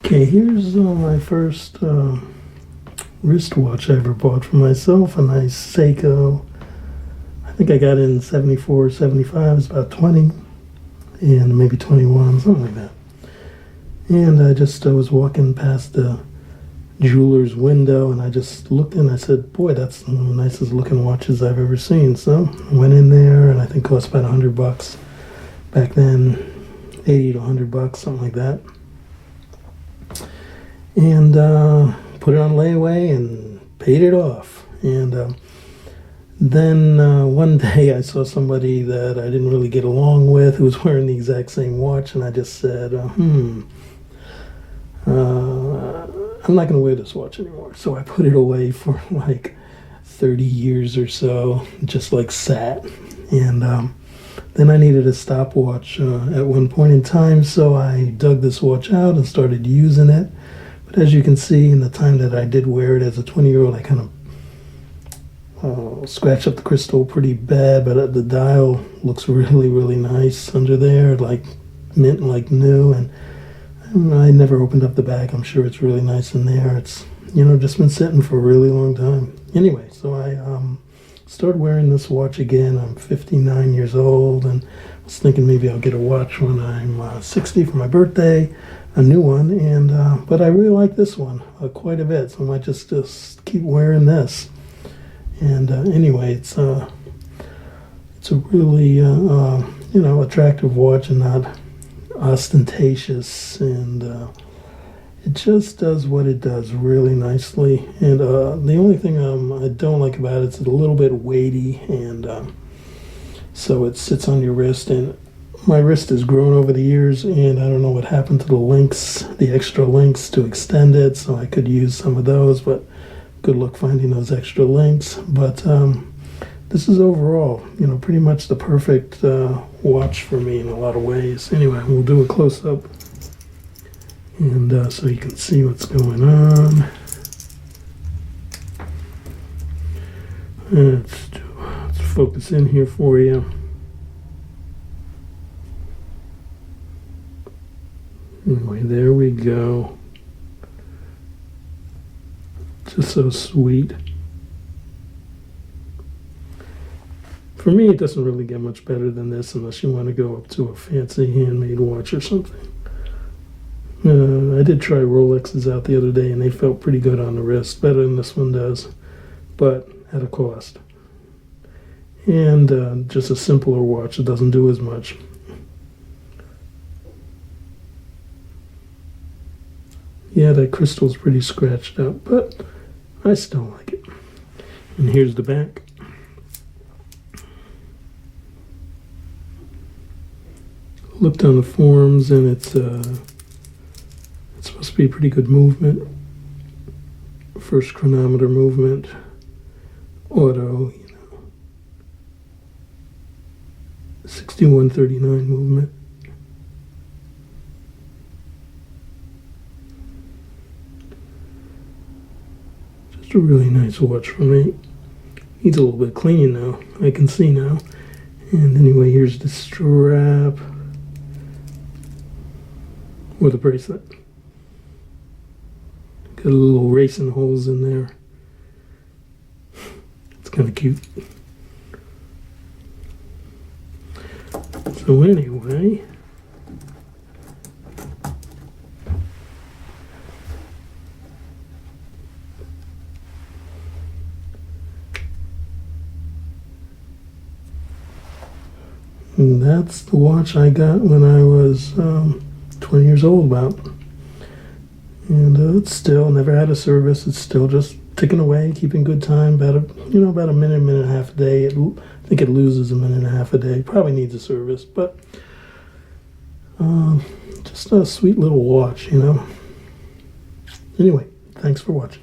Okay, here's my first wristwatch I ever bought for myself, a nice Seiko. I think I got it in 74, 75, it's about 20, and maybe 21, something like that. And I was walking past the jeweler's window, and I just looked and I said, boy, that's one of the nicest looking watches I've ever seen. So I went in there, and I think it cost about $100 back then, 80 to $100, something like that. And put it on layaway and paid it off. And then one day I saw somebody that I didn't really get along with who was wearing the exact same watch, and I just said, I'm not going to wear this watch anymore. So I put it away for like 30 years or so, just like sat. And then I needed a stopwatch at one point in time, so I dug this watch out and started using it. But as you can see, in the time that I did wear it as a 20-year-old, I kind of scratched up the crystal pretty bad, but the dial looks really, really nice under there, like mint, like new. And I never opened up the back. I'm sure it's really nice in there. It's, just been sitting for a really long time. Anyway, so I started wearing this watch again. I'm 59 years old, and I was thinking maybe I'll get a watch when I'm 60 for my birthday, a new one. And but I really like this one quite a bit, so I might just keep wearing this. And anyway, it's a really attractive watch and not ostentatious, and it just does what it does really nicely. And the only thing I don't like about it is it's a little bit weighty, and so it sits on your wrist, and my wrist has grown over the years, and I don't know what happened to the links, the extra links to extend it, so I could use some of those, but good luck finding those extra links. But this is overall, pretty much the perfect watch for me in a lot of ways. Anyway, we'll do a close-up, and so you can see what's going on. Let's focus in here for you. Anyway, there we go. Just so sweet. For me, it doesn't really get much better than this unless you want to go up to a fancy handmade watch or something. I did try Rolexes out the other day, and they felt pretty good on the wrist, better than this one does, but at a cost. And just a simpler watch that doesn't do as much. Yeah, that crystal's pretty scratched out, but I still like it. And here's the back. Looked on the forums, and it's supposed to be a pretty good movement. First chronometer movement, auto, 6139 movement. Just a really nice watch for me. Needs a little bit of cleaning now, I can see now. And anyway, here's the strap with a bracelet. Got a little racing holes in there. It's kind of cute. So anyway, and that's the watch I got when I was 20 years old about. And it's still never had a service. It's still just ticking away, keeping good time. About a minute and a half a day. I think it loses a minute and a half a day. Probably needs a service, but just a sweet little watch, Anyway, thanks for watching.